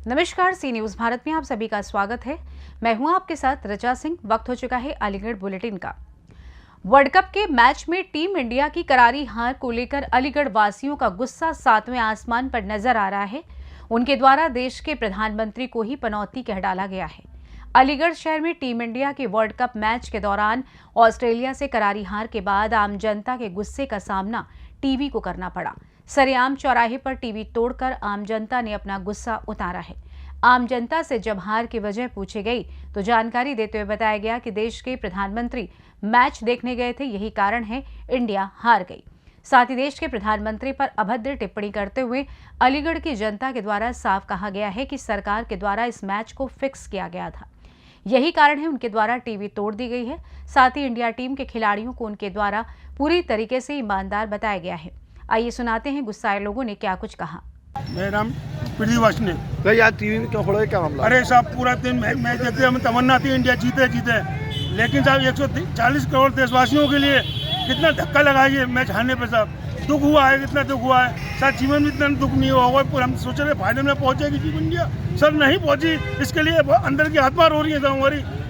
नमस्कार, सी न्यूज भारत में आप सभी का स्वागत है। मैं हूं आपके साथ रचा सिंह। वक्त हो चुका है अलीगढ़ बुलेटिन का। वर्ल्ड कप के मैच में टीम इंडिया की करारी हार को लेकर अलीगढ़ वासियों का गुस्सा सातवें आसमान पर नजर आ रहा है। उनके द्वारा देश के प्रधानमंत्री को ही पनौती कह डाला गया है। अलीगढ़ शहर में टीम इंडिया के वर्ल्ड कप मैच के दौरान ऑस्ट्रेलिया से करारी हार के बाद आम जनता के गुस्से का सामना टीवी को करना पड़ा। सरेआम चौराहे पर टीवी तोड़कर आम जनता ने अपना गुस्सा उतारा है। आम जनता से जब हार की वजह पूछी गई तो जानकारी देते हुए बताया गया कि देश के प्रधानमंत्री मैच देखने गए थे, यही कारण है इंडिया हार गई। साथ ही देश के प्रधानमंत्री पर अभद्र टिप्पणी करते हुए अलीगढ़ की जनता के द्वारा साफ कहा गया है कि सरकार के द्वारा इस मैच को फिक्स किया गया था, यही कारण है उनके द्वारा टीवी तोड़ दी गई है। साथ ही इंडिया टीम के खिलाड़ियों को उनके द्वारा पूरी तरीके से ईमानदार बताया गया है। आइए सुनाते हैं गुस्साए लोगों ने क्या कुछ कहा। मेरा नाम पृथ्वी तो यार टीवी में क्यों खड़ा है, क्या मामला? अरे साहब, पूरा दिन मैच देखते हमें तमन्ना थी इंडिया जीते, लेकिन साहब 140 करोड़ देशवासियों के लिए कितना धक्का लगा ये मैच हारने पे। साहब दुख हुआ है, कितना दुख हुआ है। सर जीवन में इतना दुख नहीं हुआ होगा। पूरा हम सोच रहे फाइनल में पहुंचेगी टीम इंडिया, सर नहीं पहुंची। इसके लिए अंदर की आत्मा रो रही है साहब,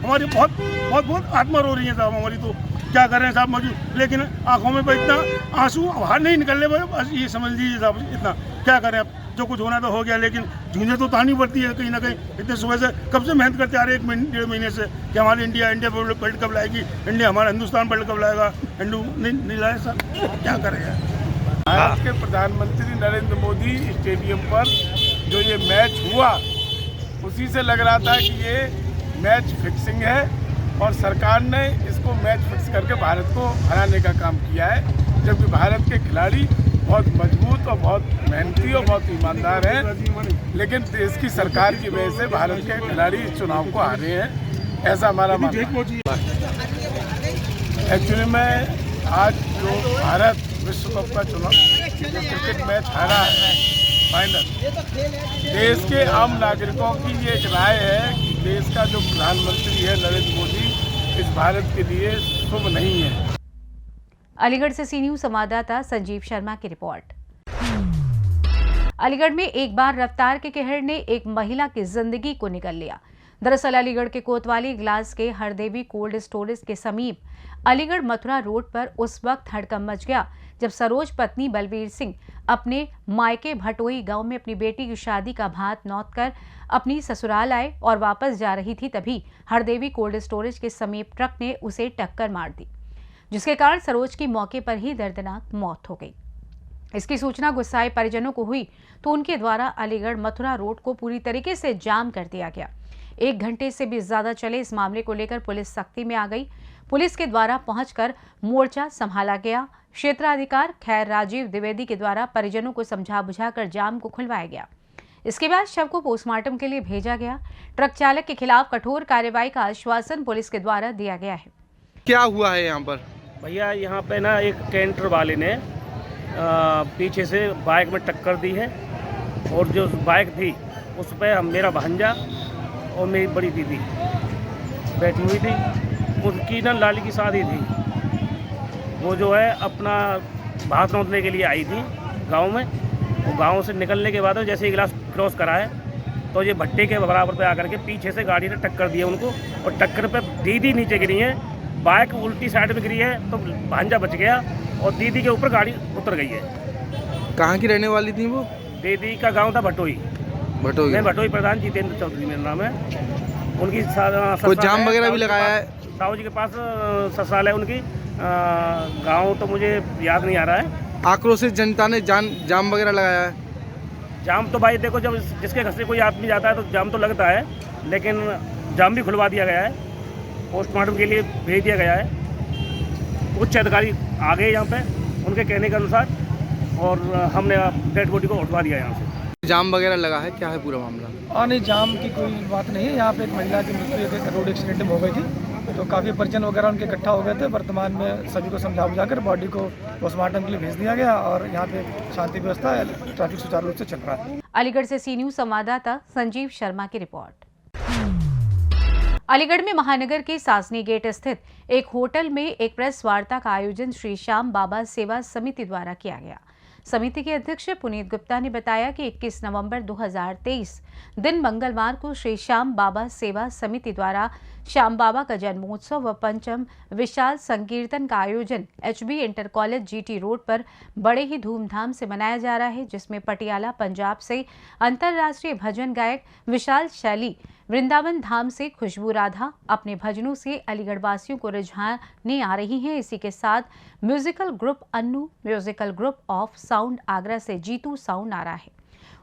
हमारी बहुत आत्मा रो रही है साहब हमारी। तो क्या करें साहब मौजूद, लेकिन आंखों में इतना आंसू बाहर नहीं निकलने पाए, बस ये समझ लीजिए साहब। इतना क्या करें, अब जो कुछ होना तो हो गया, लेकिन झुंझे तो तानी पड़ती है कहीं ना कहीं। इतने सुबह से कब से मेहनत करते आ रहे, 1-1.5 महीने से, कि हमारी इंडिया वर्ल्ड कप लाएगी, इंडिया हमारा हिंदुस्तान वर्ल्ड कप लाएगा। नहीं लाया सर, क्या करेगा। भारत के प्रधानमंत्री नरेंद्र मोदी स्टेडियम पर जो ये मैच हुआ, उसी से लग रहा था कि ये मैच फिक्सिंग है और सरकार ने इसको मैच फिक्स करके भारत को हराने का काम किया है। जबकि भारत के खिलाड़ी बहुत मजबूत और बहुत मेहनती और बहुत ईमानदार हैं, लेकिन देश की सरकार की वजह से भारत के खिलाड़ी इस चुनाव को हारे हैं, ऐसा हमारा मानना है। एक्चुअली में आज जो भारत विश्व कप का चुनाव क्रिकेट मैच हारा है फाइनल, देश के आम नागरिकों की ये एक राय है कि देश का जो प्रधानमंत्री है नरेंद्र मोदी, इस भारत के लिए शुभ नहीं है। अलीगढ़ से सी न्यूज संवाददाता संजीव शर्मा की रिपोर्ट। अलीगढ़ में एक बार रफ्तार के कहर ने एक महिला की जिंदगी को निगल लिया। दरअसल अलीगढ़ के कोतवाली ग्लास के हरदेवी कोल्ड स्टोरेज के समीप अलीगढ़ मथुरा रोड पर उस वक्त हड़कंप मच गया जब सरोज पत्नी बलवीर सिंह अपने मायके भटोई गांव में अपनी बेटी की शादी का भात नौत कर अपनी ससुराल आए और वापस जा रही थी, तभी हरदेवी कोल्ड स्टोरेज के समीप ट्रक ने उसे टक्कर मार दी, जिसके कारण सरोज की मौके पर ही दर्दनाक मौत हो गई। इसकी सूचना गुस्साए परिजनों को हुई तो उनके द्वारा अलीगढ़ मथुरा रोड को पूरी तरीके से जाम कर दिया गया। 1 घंटे से भी ज्यादा चले इस मामले को लेकर पुलिस सख्ती में आ गई। पुलिस के द्वारा पहुंचकर मोर्चा संभाला गया। क्षेत्राधिकार खैर राजीव द्विवेदी के द्वारा परिजनों को समझा बुझाकर जाम को खुलवाया गया। इसके बाद शव को पोस्टमार्टम के लिए भेजा गया। ट्रक चालक के खिलाफ कठोर कार्रवाई का आश्वासन पुलिस के द्वारा दिया गया है। क्या हुआ है यहाँ पर? भैया यहाँ पे ना एक कैंटर वाले ने पीछे से बाइक में टक्कर दी है और जो बाइक थी उस पर मेरा भांजा और मेरी बड़ी दीदी बैठी हुई थी। उनकी ना लाली की शादी थी, वो जो है अपना भात नौतने के लिए आई थी गांव में। और गांव से निकलने के बाद जैसे ही गिलास क्रॉस करा है तो ये भट्टे के बराबर पे आकर के पीछे से गाड़ी ने टक्कर दी है उनको, और टक्कर पे दीदी नीचे गिरी है, बाइक उल्टी साइड में गिरी है तो भांजा बच गया और दीदी के ऊपर गाड़ी उतर गई है। कहाँ की रहने वाली थी वो? दीदी का गांव था भटोई। मैं भटोई प्रधान जितेंद्र चौधरी मेरा नाम है। उनकी कोई जाम वगैरह भी लगाया है? साहू जी के पास ससुराल है उनकी। गांव तो मुझे याद नहीं आ रहा है। आक्रोशित जनता ने जाम वगैरह लगाया है? जाम तो भाई देखो, जब जिसके घर से कोई आदमी जाता है तो जाम तो लगता है, लेकिन जाम भी खुलवा दिया गया है, पोस्टमार्टम के लिए भेज दिया गया है। उच्च अधिकारी आ गए यहाँ पे उनके कहने के अनुसार, और हमने डेड बॉडी को उठवा दिया यहाँ से। जाम वगैरह लगा है, क्या है पूरा मामला? नहीं, जाम की कोई बात नहीं है। यहाँ पे एक महिला की मृत्यु रोड एक्सीडेंट में हो गई थी, तो काफ़ी परिजन वगैरह उनके इकट्ठा हो गए थे। वर्तमान में सभी को समझा बुझाकर बॉडी को पोस्टमार्टम के लिए भेज दिया गया और यहाँ पे शांति व्यवस्था, ट्रैफिक सुचारू रूप से चल रहा है। अलीगढ़ से सी न्यूज संवाददाता संजीव शर्मा की रिपोर्ट। अलीगढ़ में महानगर के सासनी गेट स्थित एक होटल में एक प्रेस वार्ता का आयोजन श्री श्याम बाबा सेवा समिति द्वारा किया गया। समिति के अध्यक्ष पुनीत गुप्ता ने बताया कि 21 नवंबर 2023 दिन मंगलवार को श्री श्याम बाबा सेवा समिति द्वारा श्याम बाबा का जन्मोत्सव व पंचम विशाल संकीर्तन का आयोजन HB inter college GT road पर बड़े ही धूमधाम से मनाया जा रहा है, जिसमें पटियाला पंजाब से अंतर्राष्ट्रीय भजन गायक विशाल शैली, वृंदावन धाम से खुशबू राधा अपने भजनों से अलीगढ़ वासियों को रिझाने आ रही हैं। इसी के साथ musical group Annu, musical group of sound Agra से जीतू साउंड आ रहा है।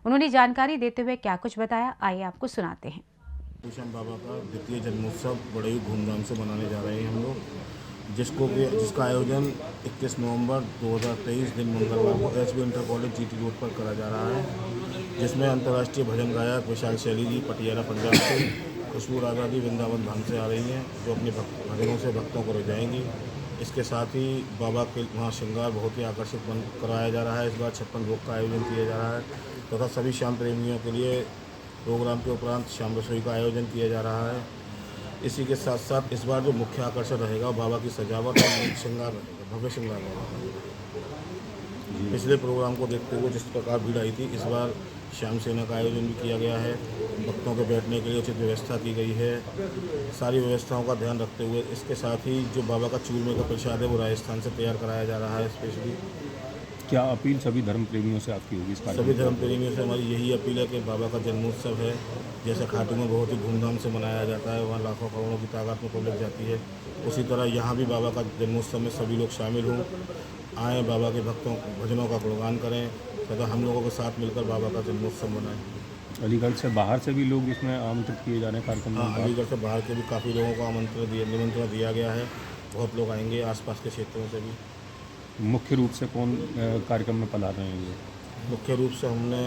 उन्होंने जानकारी देते हुए क्या कुछ बताया, आइए आपको सुनाते हैं। श्याम बाबा का द्वितीय जन्मोत्सव बड़े ही धूमधाम से मनाने जा रहे हैं हम लोग, जिसका आयोजन 21 नवंबर 2023 दिन मंगलवार को HB inter college GT road पर करा जा रहा है, जिसमें अंतर्राष्ट्रीय भजन गायक विशाल शैली जी पटियाला पंजाब से, खुशबू राधा जी वृंदावन धाम से आ रही हैं, जो अपने भजनों से भक्तों को रिझाएंगी। इसके साथ ही बाबा के वहाँ श्रृंगार बहुत ही आकर्षित कराया जा रहा है। इस बार 56 भोग का आयोजन किया जा रहा है तथा सभी श्याम प्रेमियों के लिए प्रोग्राम के उपरांत शाम रसोई का आयोजन किया जा रहा है। इसी के साथ साथ इस बार जो मुख्य आकर्षण रहेगा बाबा की सजावट और श्रृंगार रहेगा, भव्य श्रृंगार रहेगा। पिछले प्रोग्राम को देखते हुए जिस प्रकार भीड़ आई थी, इस बार श्याम सेना का आयोजन भी किया गया है। भक्तों के बैठने के लिए उचित व्यवस्था की गई है। सारी व्यवस्थाओं का ध्यान रखते हुए इसके साथ ही जो बाबा का चूरमे का प्रसाद है वो राजस्थान से तैयार कराया जा रहा है स्पेशली। क्या अपील सभी धर्म प्रेमियों से आपकी होगी? सभी धर्म प्रेमियों से हमारी यही अपील है कि बाबा का जन्मोत्सव है, जैसे खाटू में बहुत ही धूमधाम से मनाया जाता है, वहाँ लाखों करोड़ों की तादाद में पब्लिक जाती है, उसी तरह यहाँ भी बाबा का जन्मोत्सव में सभी लोग शामिल हों, आएँ, बाबा के भक्तों भजनों का गुणगान करें तथा हम लोगों के साथ मिलकर बाबा का जन्मोत्सव मनाएं। अलीगढ़ से बाहर से भी लोग इसमें आमंत्रित किए जाने कार्यक्रम में? हाँ, अलीगढ़ से बाहर के भी काफ़ी लोगों को निमंत्रण दिया गया है। बहुत लोग आएंगे आसपास के क्षेत्रों से भी। मुख्य रूप से कौन कार्यक्रम में पधार रहे हैं? मुख्य रूप से हमने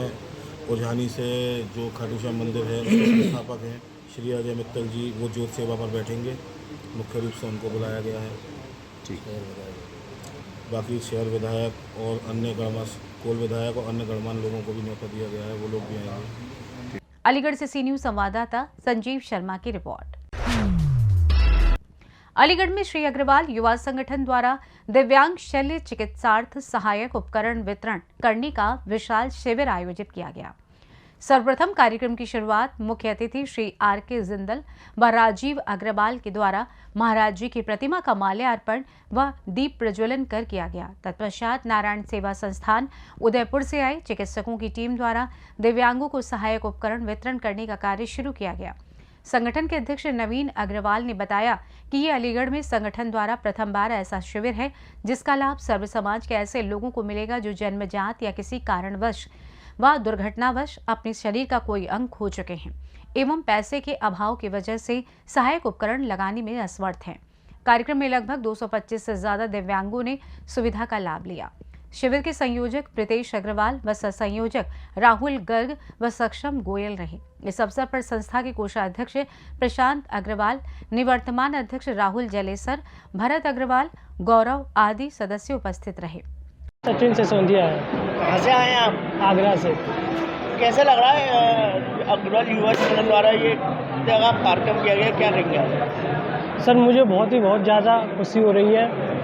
उझानी से जो खाटू श्याम मंदिर है उसके संस्थापक हैं श्री अजय मित्तल जी, वो ज्योत सेवा पर बैठेंगे। मुख्य रूप से उनको बुलाया गया है। ठीक है। बाकी शहर विधायक और अन्य कोल विधायक और अन्य गणमान्य लोगों को भी न्योता दिया गया है, वो लोग भी आएंगे। अलीगढ़ से सी न्यूज संवाददाता संजीव शर्मा की रिपोर्ट। अलीगढ़ में श्री अग्रवाल युवा संगठन द्वारा दिव्यांग शल्य चिकित्सार्थ सहायक उपकरण वितरण करने का विशाल शिविर आयोजित किया गया। सर्वप्रथम कार्यक्रम की शुरुआत मुख्य अतिथि श्री RK जिंदल व राजीव अग्रवाल के द्वारा महाराज जी की प्रतिमा का माल्यार्पण व दीप प्रज्वलन कर किया गया। तत्पश्चात नारायण सेवा संस्थान उदयपुर से आए चिकित्सकों की टीम द्वारा दिव्यांगों को सहायक उपकरण वितरण करने का कार्य शुरू किया गया। संगठन के अध्यक्ष नवीन अग्रवाल ने बताया कि ये अलीगढ़ में संगठन द्वारा प्रथम बार ऐसा शिविर है जिसका लाभ सर्व समाज के ऐसे लोगों को मिलेगा जो जन्मजात या किसी कारणवश व दुर्घटनावश अपने शरीर का कोई अंग खो चुके हैं एवं पैसे के अभाव की वजह से सहायक उपकरण लगाने में असमर्थ हैं। कार्यक्रम में लगभग 225 से ज्यादा दिव्यांगों ने सुविधा का लाभ लिया। शिविर के संयोजक प्रीतेश अग्रवाल व सहसंयोजक राहुल गर्ग व सक्षम गोयल रहे। इस अवसर पर संस्था के कोषाध्यक्ष प्रशांत अग्रवाल, निवर्तमान अध्यक्ष राहुल जलेसर, भरत अग्रवाल, गौरव आदि सदस्य उपस्थित रहे। सचिन सिसोदिया है। कहाँ से आए आप? आगरा से। कैसे लग रहा है अग्रवाल युवा संगठन द्वारा ये जगह कार्यक्रम किया गया, क्या कहेंगे आप? सर मुझे बहुत ज़्यादा खुशी हो रही है।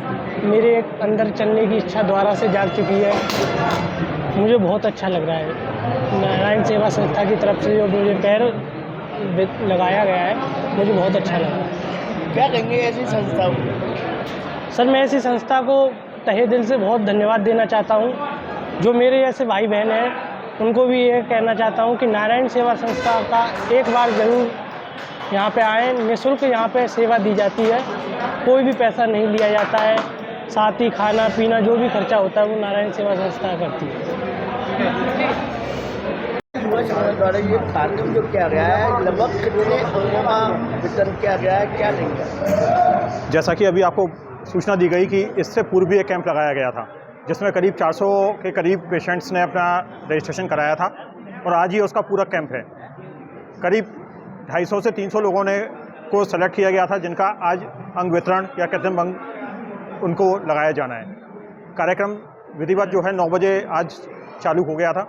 मेरे एक अंदर चलने की इच्छा द्वारा से जाग चुकी है। मुझे बहुत अच्छा लग रहा है। नारायण सेवा संस्था की तरफ से जो मुझे पैर लगाया गया है, मुझे बहुत अच्छा लगा। क्या कहेंगे ऐसी संस्था को? सर मैं ऐसी संस्था को तहे दिल से बहुत धन्यवाद देना चाहता हूँ। जो मेरे जैसे भाई बहन हैं उनको भी ये कहना चाहता हूँ कि नारायण सेवा संस्था का एक बार ज़रूर यहाँ पे आएँ। निःशुल्क यहाँ पे सेवा दी जाती है, कोई भी पैसा नहीं लिया जाता है। साथ ही खाना पीना जो भी खर्चा होता है वो नारायण सेवा संस्था करती है। युवा संगठन द्वारा ये कार्यक्रम जो किया गया है, लगभग कितने अंगों का वितरण किया गया है, क्या कहेंगे? जैसा कि अभी आपको सूचना दी गई कि इससे पूर्व भी एक कैंप लगाया गया था जिसमें करीब 400 के करीब पेशेंट्स ने अपना रजिस्ट्रेशन कराया था और आज ही उसका पूरा कैंप है। करीब 250 से 300 लोगों ने को सेलेक्ट किया गया था जिनका आज अंग वितरण या कृत्रिम अंग उनको लगाया जाना है। कार्यक्रम विधिवत जो है 9 बजे आज चालू हो गया था।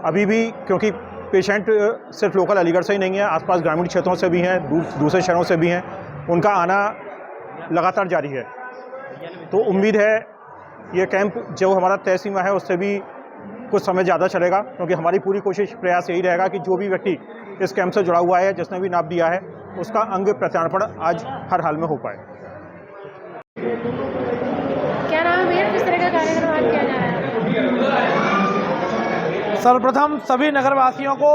अभी भी क्योंकि पेशेंट सिर्फ लोकल अलीगढ़ से ही नहीं है, आसपास ग्रामीण क्षेत्रों से भी हैं, दूसरे शहरों से भी हैं, उनका आना लगातार जारी है। तो उम्मीद है ये कैंप जो हमारा तय सीमा है उससे भी कुछ समय ज़्यादा चलेगा, क्योंकि हमारी पूरी कोशिश प्रयास यही रहेगा कि जो भी व्यक्ति इस कैंप से जुड़ा हुआ है, जिसने भी नाप दिया है, उसका अंग प्रत्यार्पण आज हर हाल में हो पाए। क्या नाम है, किस तरह का कार्यक्रम आज किया जा रहा है? सर्वप्रथम सभी नगरवासियों को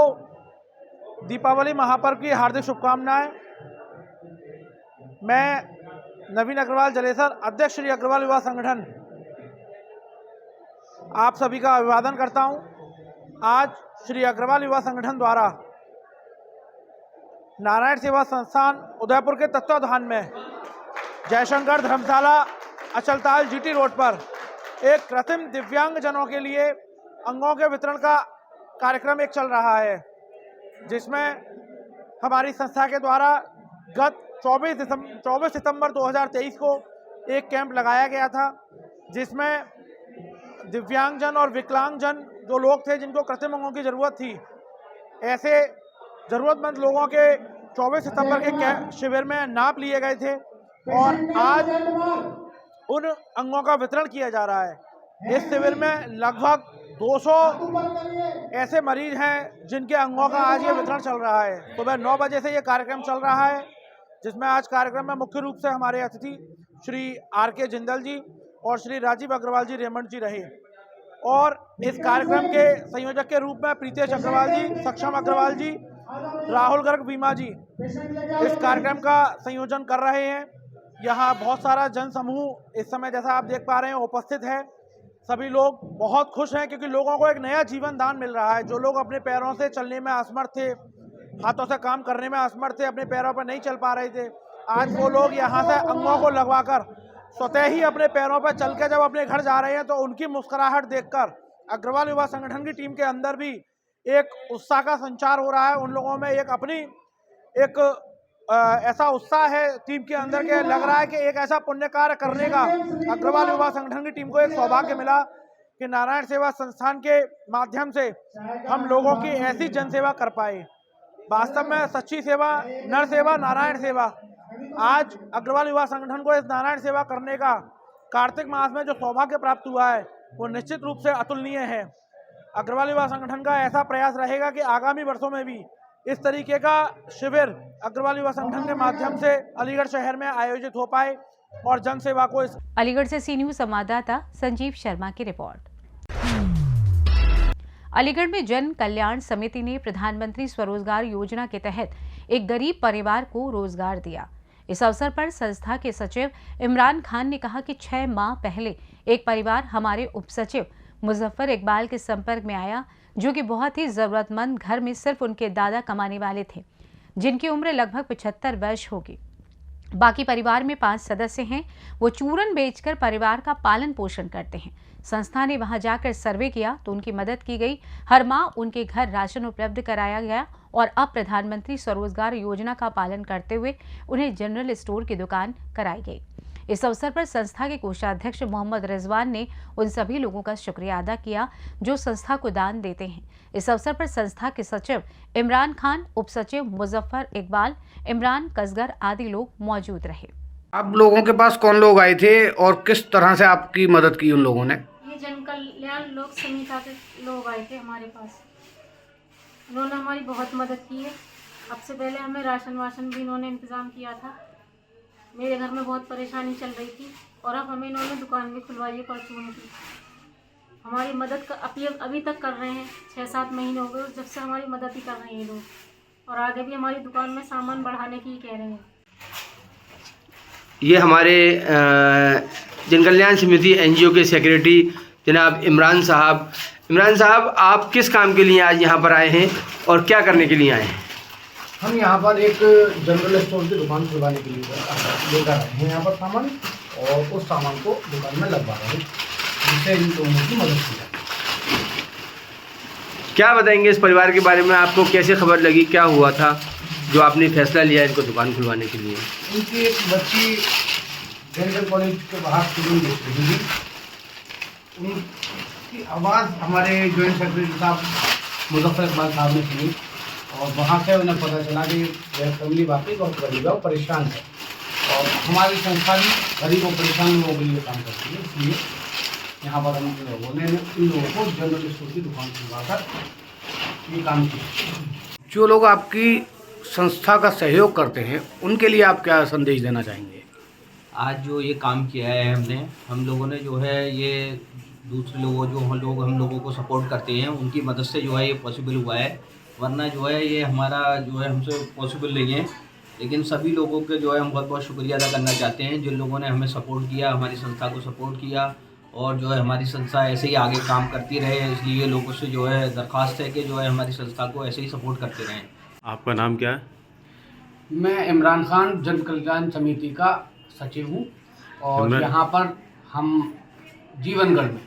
दीपावली महापर्व की हार्दिक शुभकामनाएं। मैं नवीन अग्रवाल जलेसर, अध्यक्ष श्री अग्रवाल युवा संगठन, आप सभी का अभिवादन करता हूं। आज श्री अग्रवाल युवा संगठन द्वारा नारायण सेवा संस्थान उदयपुर के तत्वावधान में जयशंकर धर्मशाला अचलताल जीटी रोड पर एक कृत्रिम दिव्यांगजनों के लिए अंगों के वितरण का कार्यक्रम एक चल रहा है, जिसमें हमारी संस्था के द्वारा गत 24 सितंबर 2023 को एक कैंप लगाया गया था, जिसमें दिव्यांगजन और विकलांगजन जो लोग थे जिनको कृत्रिम अंगों की ज़रूरत थी, ऐसे ज़रूरतमंद लोगों के 24 सितंबर के शिविर में नाप लिए गए थे और आज उन अंगों का वितरण किया जा रहा है। इस शिविर में लगभग 200 ऐसे मरीज हैं जिनके अंगों का आज ये वितरण चल रहा है। सुबह 9 बजे से ये कार्यक्रम चल रहा है, जिसमें आज कार्यक्रम में मुख्य रूप से हमारे अतिथि श्री RK जिंदल जी और श्री राजीव अग्रवाल जी रेमंड जी रहे और इस कार्यक्रम के संयोजक के रूप में प्रीतेश अग्रवाल जी, सक्षम अग्रवाल जी, राहुल गर्ग बीमा जी इस कार्यक्रम का संयोजन कर रहे हैं। यहाँ बहुत सारा जन समूह इस समय जैसा आप देख पा रहे हैं उपस्थित है। सभी लोग बहुत खुश हैं क्योंकि लोगों को एक नया जीवन दान मिल रहा है। जो लोग अपने पैरों से चलने में असमर्थ थे, हाथों से काम करने में असमर्थ थे, अपने पैरों पर नहीं चल पा रहे थे, आज वो लोग यहाँ से अंगों को लगवाकर स्वतः ही अपने पैरों पर चल के जब अपने घर जा रहे हैं तो उनकी मुस्कुराहट देखकर अग्रवाल युवा संगठन की टीम के अंदर भी एक उत्साह का संचार हो रहा है। उन लोगों में एक अपनी ऐसा उत्साह है टीम के अंदर के, लग रहा है कि एक ऐसा पुण्य कार्य करने का अग्रवाल युवा संगठन की टीम को एक सौभाग्य मिला कि नारायण सेवा संस्थान के माध्यम से हम लोगों की ऐसी जनसेवा कर पाए। वास्तव में सच्ची सेवा, नर सेवा, नारायण सेवा। आज अग्रवाल युवा संगठन को इस नारायण सेवा करने का कार्तिक मास में जो सौभाग्य प्राप्त हुआ है वो निश्चित रूप से अतुलनीय है। अग्रवाल युवा संगठन का ऐसा प्रयास रहेगा कि आगामी वर्षों में भी इस तरीके का शिविर अग्रवाल युवा संगठन के माध्यम से अलीगढ़ शहर में आयोजित हो पाए और जनसेवा को अलीगढ़ से सी न्यूज़ संवाददाता संजीव शर्मा की रिपोर्ट। अलीगढ़ में जन कल्याण समिति ने प्रधानमंत्री स्वरोजगार योजना के तहत एक गरीब परिवार को रोजगार दिया। इस अवसर पर संस्था के सचिव इमरान खान ने कहा कि 6 माह पहले एक परिवार हमारे उपसचिव मुजफ्फर इकबाल के संपर्क में आया, जो कि बहुत ही जरूरतमंद, घर में सिर्फ उनके दादा कमाने वाले थे, जिनकी उम्र लगभग 75 वर्ष होगी। बाकी परिवार में 5 सदस्य हैं। वो चूरन बेचकर परिवार का पालन पोषण करते हैं। संस्था ने वहां जाकर सर्वे किया तो उनकी मदद की गई। हर माह उनके घर राशन उपलब्ध कराया गया और अब प्रधानमंत्री स्वरोजगार योजना का पालन करते हुए उन्हें जनरल स्टोर की दुकान कराई गई। इस अवसर पर संस्था के कोषाध्यक्ष मोहम्मद रिजवान ने उन सभी लोगों का शुक्रिया अदा किया जो संस्था को दान देते हैं। इस अवसर पर संस्था के सचिव इमरान खान, उप सचिव मुजफ्फर इकबाल, इमरान कसगर आदि लोग मौजूद रहे। आप लोगों के पास कौन लोग आए थे और किस तरह से आपकी मदद की उन लोगों ने? ये जन कल्याण लोक समिति के लोग आए थे हमारे पास। उन्होंने हमारी बहुत मदद की है। अब से पहले हमें राशन वाशन भी इन्होंने इंतज़ाम किया था। मेरे घर में बहुत परेशानी चल रही थी और अब हमें इन्होंने दुकान भी खुलवाई है परचून की। हमारी मदद अभी तक कर रहे हैं। 6-7 महीने हो गए जब से हमारी मदद ही कर रहे हैं लोग और आगे भी हमारी दुकान में सामान बढ़ाने की कह रहे हैं। ये हमारे जन कल्याण समिति NGO के सेक्रेटरी जनाब इमरान साहब, आप किस काम के लिए आज यहाँ पर आए हैं और क्या करने के लिए आए हैं? हम यहाँ पर एक जनरल स्टोर की दुकान खुलवाने के लिए लेकर आए हैं यहाँ पर सामान, और उस सामान को दुकान में लगवा रहे हैं जिससे इन लोगों की मदद की जाए। क्या बताएंगे इस परिवार के बारे में? आपको कैसे खबर लगी, क्या हुआ था जो आपने फैसला लिया इनको दुकान खुलवाने के लिए? उनकी एक बच्ची डेंटल कॉलेज के बाहर स्टूडेंट देख रही थी। उनकी आवाज़ हमारे जॉइंट सेक्रेटरी साहब मुजफ्फर इकबाल साहब ने सुनी और वहाँ से उन्हें पता चला कि यह फैमिली वाकई बहुत गरीब है और परेशान है और हमारी संस्था भी गरीब और परेशान लोगों के लिए काम करती है। इसलिए यहाँ पर हम लोगों ने इन लोगों को जनरल स्टोर की दुकान खुलवाकर ये काम किया। जो लोग आपकी संस्था का सहयोग करते हैं उनके लिए आप क्या संदेश देना चाहेंगे? आज जो ये काम किया है हम लोगों ने जो है ये दूसरे लोगों जो हम लोगों को सपोर्ट करते हैं उनकी मदद से जो है ये पॉसिबल हुआ है, वरना जो है ये हमारा जो है हमसे पॉसिबल नहीं है। लेकिन सभी लोगों के जो है हम बहुत बहुत शुक्रिया अदा करना चाहते हैं जिन लोगों ने हमें सपोर्ट किया, हमारी संस्था को सपोर्ट किया और जो है हमारी संस्था ऐसे ही आगे काम करती रहे। इसलिए लोगों से जो है दरख्वास्त है कि जो है हमारी संस्था को ऐसे ही सपोर्ट करते रहें। आपका नाम क्या है? मैं इमरान खान जन कल्याण समिति का सचिव हूँ और यहाँ पर हम जीवनगढ़ में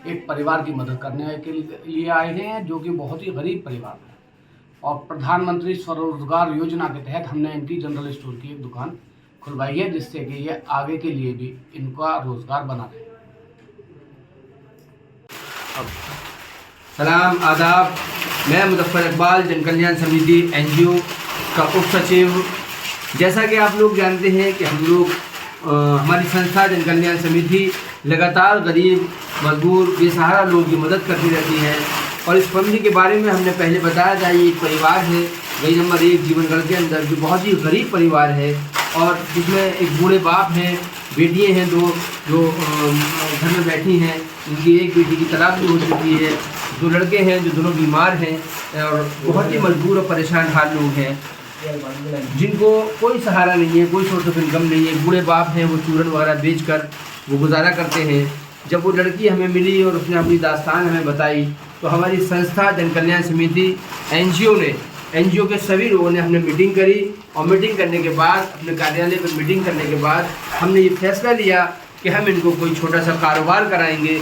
एक परिवार की मदद करने के लिए आए हैं जो कि बहुत ही गरीब परिवार है और प्रधानमंत्री स्वरोजगार योजना के तहत हमने इनकी जनरल स्टोर की एक दुकान खुलवाई है जिससे कि ये आगे के लिए भी इनका रोजगार बना रहे। सलाम आदाब, मैं मुजफ्फर इकबाल जन कल्याण समिति NGO का उप सचिव। जैसा कि आप लोग जानते हैं कि हम लोग हमारी संस्था जन कल्याण समिति लगातार गरीब मजदूर बेसहारा लोगों की मदद करती रहती है और इस फैमिली के बारे में हमने पहले बताया था। ये एक परिवार है गली नंबर 1 जीवनगढ़ के अंदर जो बहुत ही गरीब परिवार है और जिसमें एक बूढ़े बाप हैं, बेटियाँ हैं 2 जो घर में बैठी हैं। इनकी एक बेटी की तलाक भी हो चुकी है, 2 लड़के हैं जो दोनों बीमार हैं और बहुत ही मजबूर और परेशान हाल लोग हैं जिनको कोई सहारा नहीं है, कोई सोर्स ऑफ इनकम नहीं है। बूढ़े बाप हैं वो चूरन वगैरह बेचकर वो गुजारा करते हैं। जब वो लड़की हमें मिली और उसने अपनी दास्तान हमें बताई तो हमारी संस्था जन कल्याण समिति NGO के सभी लोगों ने हमने मीटिंग करी और मीटिंग करने के बाद अपने कार्यालय पर मीटिंग करने के बाद हमने ये फैसला लिया कि हम इनको कोई छोटा सा कारोबार कराएंगे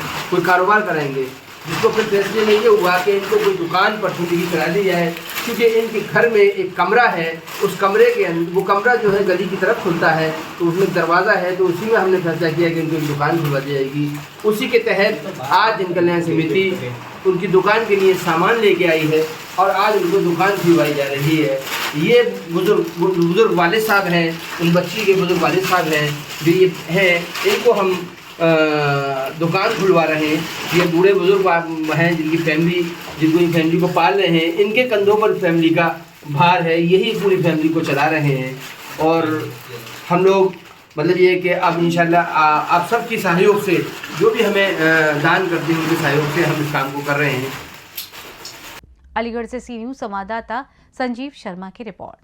जिसको फिर फैसले में ये हुआ कि इनको कोई दुकान पर छोटी सी करा दी जाए क्योंकि इनके घर में एक कमरा है। उस कमरे के अंदर वो कमरा जो है गली की तरफ खुलता है तो उसमें दरवाज़ा है तो उसी में हमने फैसला किया कि इनको एक दुकान खुलवा दी जाएगी। उसी के तहत आज जन कल्याण समिति उनकी दुकान के लिए सामान लेके आई है और आज उनको दुकान खुलवाई जा रही है। ये बुजुर्ग वालिद साहब हैं, उन बच्ची के बुजुर्ग वालिद साहब हैं जो ये हैं, इनको हम दुकान खुलवा रहे हैं। ये बूढ़े बुजुर्ग हैं जिनकी फैमिली को पाल रहे हैं, इनके कंधों पर फैमिली का भार है, यही पूरी फैमिली को चला रहे हैं। और हम लोग मतलब ये कि अब इंशाल्लाह आप सबकी सहयोग से जो भी हमें दान करते हैं उनके सहयोग से हम इस काम को कर रहे हैं। अलीगढ़ से सी न्यूज़ संवाददाता संजीव शर्मा की रिपोर्ट।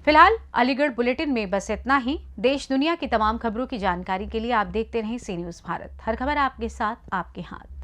फिलहाल अलीगढ़ बुलेटिन में बस इतना ही। देश दुनिया की तमाम खबरों की जानकारी के लिए आप देखते रहें सी न्यूज़ भारत। हर खबर आपके साथ, आपके हाथ।